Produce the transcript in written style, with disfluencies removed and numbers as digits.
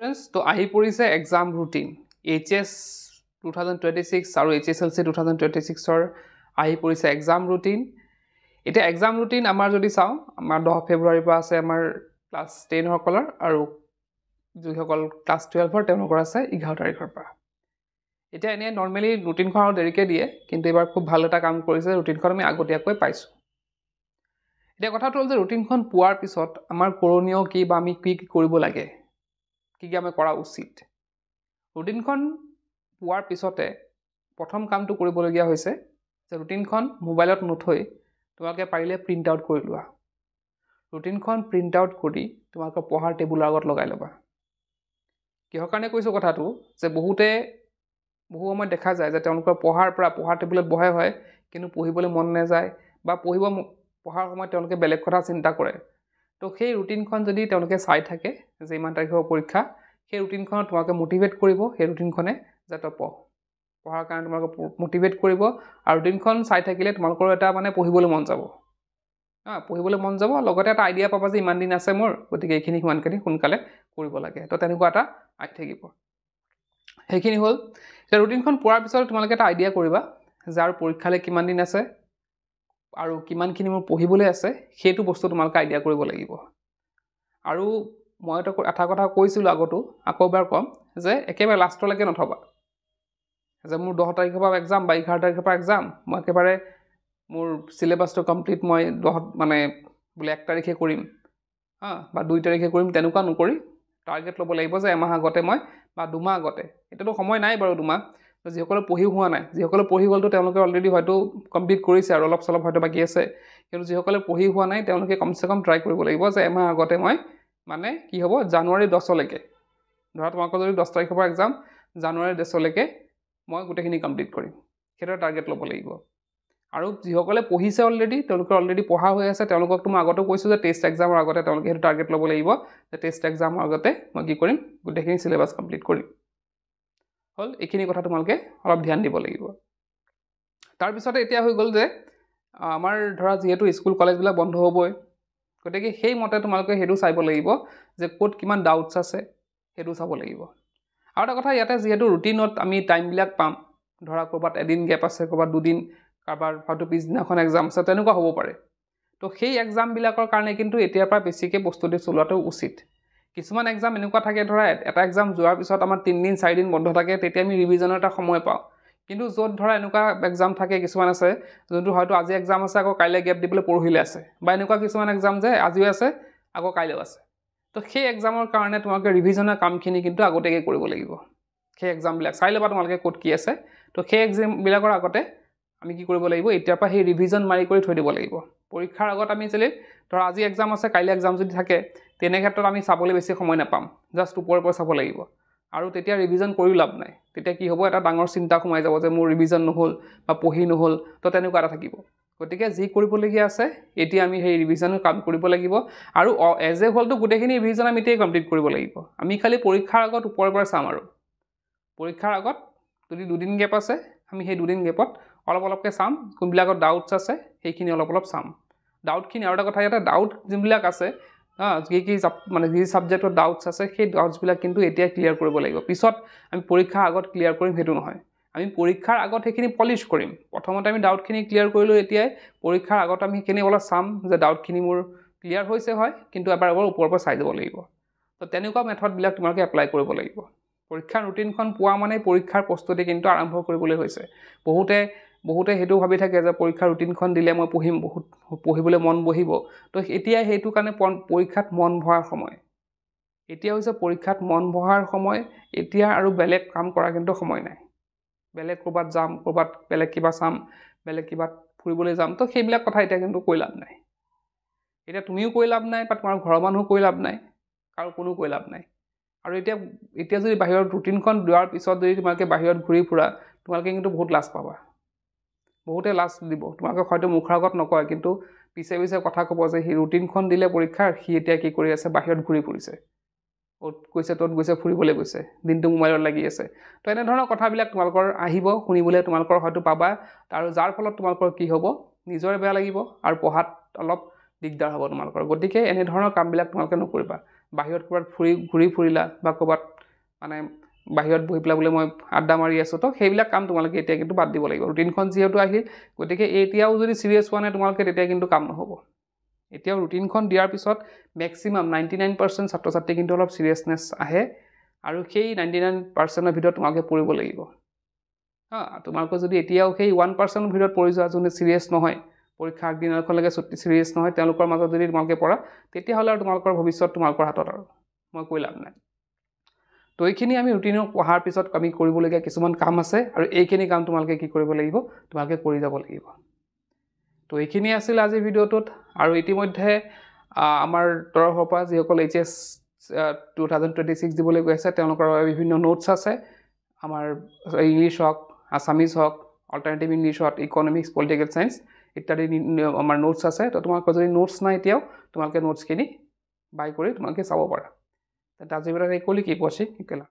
Friends, তো আহি পৰিছে এক্সাম ৰুটিন HS 2026 আৰু HSLC 2026 ৰ আহি পৰিছে এক্সাম ৰুটিন এটা এক্সাম ৰুটিন আমাৰ যদি চাওঁ আমাৰ 10 ফেব্ৰুৱাৰীৰ পৰা আছে আমাৰ ক্লাছ 10 সকলৰ আৰু যিসকল ক্লাছ 12 ৰ তেওঁলোকৰ আছে 11 তাৰিখৰ পৰা এটা এনে নৰমালি ৰুটিনখন আৰু দেৰিকে দিয়ে কিন্তু এবাৰ খুব ভাল এটা কাম কৰিছে ৰুটিনখন আমি আগতীয়াকৈ পাইছো এটা কথাটো হ'ল যে ৰুটিনখন পোৱাৰ পিছত আমাৰ কৰণীয় কি বা আমি কি কৰিব লাগে কি আমি কৰা উচিত ৰুটিনখন পোৱাৰ পিছতে প্ৰথম কামটো কৰিবলগীয়া হৈছে যে ৰুটিনখন মোবাইলত নথৈ তোমালোকে পাৰিলে প্ৰিন্ট আউট কৰি লোৱা ৰুটিনখন প্ৰিন্ট আউট কৰি তোমালোকে পঢ়াৰ টেবুলৰ আগত লগাই ল'বা কিহৰ কাৰণে কৈছো কথাটো যে বহু সময় দেখা যায় যে তেওঁলোকৰ পঢ়াৰ টেবুলত বহাই হয় কিন্তু পঢ়িবলৈ মন নাযায় বা পঢ়াৰ সময়ত তেওঁলোকে বেলেগ কথা চিন্তা কৰে তো সেই ৰুটিনখন যদি তেওঁলোকে চাই থাকে যে ইমান তাৰিখৰ পৰীক্ষা সেই ৰুটিনখনত তোমালোকে মোটিভেট কৰিব সেই ৰুটিনখনে যাতে পঢ়াৰ কাৰণে তোমালোকে মোটিভেট কৰিব আৰু ৰুটিনখন চাই থাকিলে তোমালোকৰ এটা মানে পঢ়িবলৈ মন যাব পঢ়িবলৈ মন যাব লগতে এটা আইডিয়া পাবা যে ইমান দিন আছে মোৰ গতিকে এইখিনি কিমানখিনি সোনকালে কৰিব লাগে তো তেনেকুৱা এটা আহি থাকিব সেইখিনি হ'ল যে ৰুটিনখন পোৱাৰ পিছত তোমালোকে এটা আইডিয়া কৰিবা যে আৰু পৰীক্ষালৈ কিমান দিন আছে আৰু কিমানখিনি মোৰ পঢ়িবলৈ আছে সেইটো বস্তু তোমালোকে আইডিয়া কৰিব লাগিব আৰু মই এটা কথা কৈছিলোঁ আগতো আকৌ এবাৰ ক'ম যে একেবাৰে লাষ্টলৈকে নথবা যে মোৰ 10 তাৰিখৰ পৰা এক্সাম বা 11 তাৰিখৰ পৰা এক্সাম মই একেবাৰে মোৰ সিলেবাসটো কমপ্লিট মই 10 মানে বোলে 1 তাৰিখে কৰিম বা 2 তাৰিখে কৰিম তেনেকুৱা নকৰি টাৰ্গেট ল'ব লাগিব যে এমাহ আগতে মই বা 2 মাহ আগতে এটাতো সময় নাই বাৰু 2 মাহ যিসকলে পঢ়ি হোৱা নাই যিসকলে পঢ়ি গ'লতো তেওঁলোকে অলৰেডি হয়তো কমপ্লিট কৰিছে আৰু অলপ চলপ হয়তো বাকী আছে কিন্তু যিসকলে পঢ়ি হোৱা নাই তেওঁলোকে কমসে কম ট্ৰাই কৰিব লাগিব যে এমাহ আগতে মই মানে কি হ'ব জানুৱাৰী 10 লৈকে ধৰা তোমালোকৰ যদি 10 তাৰিখৰ পৰা এক্সাম জানুৱাৰী 10 লৈকে মই গোটেইখিনি কমপ্লিট কৰিম সেইটো টাৰ্গেট ল'ব লাগিব আৰু যিসকলে পঢ়িছে অলৰেডি তেওঁলোকে অলৰেডি পঢ়া হৈ আছে তেওঁলোকক মই আগতে কৈছোঁ যে টেষ্ট এক্সামৰ আগতে তেওঁলোকে সেইটো টাৰ্গেট ল'ব লাগিব যে টেষ্ট এক্সামৰ আগতে মই কি কৰিম গোটেইখিনি সিলেবাস কমপ্লিট কৰিম হ'ল এইখিনি কথা তোমালোকে অলপ ধ্যান দিব লাগিব তাৰপিছতে এতিয়া হৈ গ'ল যে আমাৰ ধৰা যিহেতু স্কুল কলেজবিলাক বন্ধ হ'বই গতিকে সেই মতে তোমালোকে সেইটো চাইব লাগিব যে ক'ত কিমান ডাউটছ আছে সেইটো চাব লাগিব আৰু এটা কথা ইয়াতে যিহেতু ৰুটিনত আমি টাইমবিলাক পাম ধৰা ক'ৰবাত এদিন গেপ আছে ক'ৰবাত দুদিন কাৰোবাৰ হয়তো পিছদিনাখন এক্সাম আছে তেনেকুৱা হ'ব পাৰে তো সেই এক্সামবিলাকৰ কাৰণে কিন্তু এতিয়াৰ পৰা বেছিকৈ প্ৰস্তুতি চলোৱাটো উচিত কিছুমান এক্সাম এনেকুৱা থাকে ধৰা এটা এক্সাম যোৱাৰ পিছত আমাৰ 3 দিন 4 দিন বন্ধ থাকে তেতিয়া আমি ৰিভিজনৰ এটা সময় পাওঁ কিন্তু য'ত ধৰা এনেকুৱা এক্সাম থাকে কিছুমান আছে যোনটো হয়তো আজি এক্সাম আছে আকৌ কাইলৈ গেপ দিবলৈ পৰহিলে আছে বা এনেকুৱা কিছুমান এক্সাম যে আজিও আছে আকৌ কাইলৈও আছে তো সেই এক্সামৰ কাৰণে তোমালোকে ৰিভিজনৰ কামখিনি কিন্তু আগতীয়াকৈ কৰিব লাগিব সেই এক্সামবিলাক চাই ল'বা তোমালোকে ক'ত কি আছে তো সেই এক্সামবিলাকৰ আগতে আমি কি কৰিব লাগিব এতিয়াৰ পৰা সেই ৰিভিজন মাৰি কৰি থৈ দিব লাগিব পৰীক্ষাৰ আগত আমি চলি ধৰা আজি এক্সাম আছে কাইলৈ এক্সাম যদি থাকে তেনে ক্ষেত্ৰত আমি চাবলৈ বেছি সময় নাপাম জাষ্ট ওপৰৰ পৰা চাব লাগিব আৰু তেতিয়া ৰিভিজন কৰি লাভ নাই তেতিয়া কি হ'ব এটা ডাঙৰ চিন্তা সোমাই যাব যে মোৰ ৰিভিজন নহ'ল বা পঢ়ি নহ'ল তো তেনেকুৱা এটা থাকিব গতিকে যি কৰিবলগীয়া আছে এতিয়া আমি সেই ৰিভিজনৰ কাম কৰিব লাগিব আৰু এজ এ হ'লটো গোটেইখিনি ৰিভিজন আমি এতিয়াই কমপ্লিট কৰিব লাগিব আমি খালি পৰীক্ষাৰ আগত ওপৰৰ পৰা চাম আৰু পৰীক্ষাৰ আগত যদি 2 দিন গেপ আছে আমি সেই 2 দিন গেপত অলপকৈ চাম কোনবিলাকত ডাউটছ আছে সেইখিনি অলপ চাম ডাউটখিনি আৰু এটা কথা ইয়াতে ডাউট যোনবিলাক আছে কি মানে যি ছাবজেক্টত ডাউটছ আছে সেই ডাউটছবিলাক কিন্তু এতিয়া ক্লিয়াৰ কৰিব লাগিব পিছত আমি পৰীক্ষাৰ আগত ক্লিয়াৰ কৰিম সেইটো নহয় আমি পৰীক্ষাৰ আগত সেইখিনি পলিশ কৰিম প্ৰথমতে আমি ডাউটখিনি ক্লিয়াৰ কৰিলোঁ এতিয়াই পৰীক্ষাৰ আগত আমি সেইখিনি অলপ চাম যে ডাউটখিনি মোৰ ক্লিয়াৰ হৈছে হয় কিন্তু এবাৰ ওপৰৰ পৰা চাই যাব লাগিব তো তেনেকুৱা মেথডবিলাক তোমালোকে এপ্লাই কৰিব লাগিব পৰীক্ষাৰ ৰুটিনখন পোৱা মানে পৰীক্ষাৰ প্ৰস্তুতি কিন্তু আৰম্ভ কৰিবলৈ হৈছে বহুতে সেইটো ভাবি থাকে যে পৰীক্ষাৰ ৰুটিনখন দিলে মই পঢ়িম বহুত পঢ়িবলৈ মন বহিব তো এতিয়া সেইটো কাৰণে পৰীক্ষাত মন বহাৰ সময় এতিয়া হৈছে পৰীক্ষাত মন বহাৰ সময় এতিয়া আৰু বেলেগ কাম কৰা কিন্তু সময় নাই বেলেগ ক'ৰবাত যাম ক'ৰবাত বেলেগ কিবা চাম বেলেগ কিবা ফুৰিবলৈ যাম তো সেইবিলাক কথা এতিয়া কিন্তু কৈ লাভ নাই এতিয়া তুমিও কৈ লাভ নাই বা তোমাৰ ঘৰৰ মানুহো কৈ লাভ নাই কাৰো কোনো কৈ লাভ নাই আৰু এতিয়া যদি বাহিৰত ৰুটিনখন দিয়াৰ পিছত যদি তোমালোকে বাহিৰত ঘূৰি ফুৰা তোমালোকে কিন্তু বহুত লাজ পাবা বহুতে লাজ দিব তোমালোকে হয়তো মুখৰ আগত নকয় কিন্তু পিছে কথা ক'ব যে সি ৰুটিনখন দিলে পৰীক্ষাৰ সি এতিয়া কি কৰি আছে বাহিৰত ঘূৰি ফুৰিছে ত'ত গৈছে ফুৰিবলৈ গৈছে দিনটো মোবাইলত লাগি আছে তো এনেধৰণৰ কথাবিলাক তোমালোকৰ আহিব শুনিবলৈ তোমালোকৰ হয়তো পাবা আৰু যাৰ ফলত তোমালোকৰ কি হ'ব নিজৰে বেয়া লাগিব আৰু পঢ়াত অলপ দিগদাৰ হ'ব তোমালোকৰ গতিকে এনেধৰণৰ কামবিলাক তোমালোকে নকৰিবা বাহিৰত ক'ৰবাত ঘূৰি ফুৰিলা বা ক'ৰবাত মানে বাহিৰত বহি পেলাই বোলে মই আড্ডা মাৰি আছোঁ তো সেইবিলাক কাম তোমালোকে এতিয়া কিন্তু বাদ দিব লাগিব ৰুটিনখন যিহেতু আহিল গতিকে এতিয়াও যদি চিৰিয়াছ হোৱা নাই তোমালোকে তেতিয়া কিন্তু কাম নহ'ব এতিয়াও ৰুটিনখন দিয়াৰ পিছত মেক্সিমাম 99% ছাত্ৰ ছাত্ৰী কিন্তু অলপ চিৰিয়াছনেছ আহে আৰু সেই 99%ৰ ভিতৰত তোমালোকে পঢ়িব লাগিব তোমালোকে যদি এতিয়াও সেই 1% ভিতৰত পঢ়ি যোৱা যোনে চিৰিয়াছ নহয় পৰীক্ষা আগদিনাখনলৈকে চিৰিয়াছ নহয় তেওঁলোকৰ মাজত যদি তোমালোকে পঢ়া তেতিয়াহ'লে আৰু তোমালোকৰ ভৱিষ্যত তোমালোকৰ হাতত আৰু মই কৈ লাভ নাই তো এইখিনি আমি ৰুটিনত পঢ়াৰ পিছত আমি কৰিবলগীয়া কিছুমান কাম আছে আৰু এইখিনি কাম তোমালোকে কি কৰিব লাগিব তোমালোকে কৰি যাব লাগিব তো এইখিনি আছিল আজিৰ ভিডিঅ'টোত আৰু ইতিমধ্যে আমাৰ তৰফৰ পৰা যিসকল HS 2026 দিবলৈ গৈ আছে তেওঁলোকৰ বিভিন্ন নোটছ আছে আমাৰ ইংলিছ হওক আছামিজ হওক অল্টাৰনেটিভ ইংলিছ হওক ইকনমিক্স পলিটিকেল চায়েন্স ইত্যাদি আমাৰ নোটছ আছে তো তোমালোকৰ যদি নোটছ নাই এতিয়াও তোমালোকে নোটছখিনি বাই কৰি তোমালোকে চাব পাৰা আজিৰ ভিডিঅ'ত এই ক'লি কি পঢ়ি শিকিলা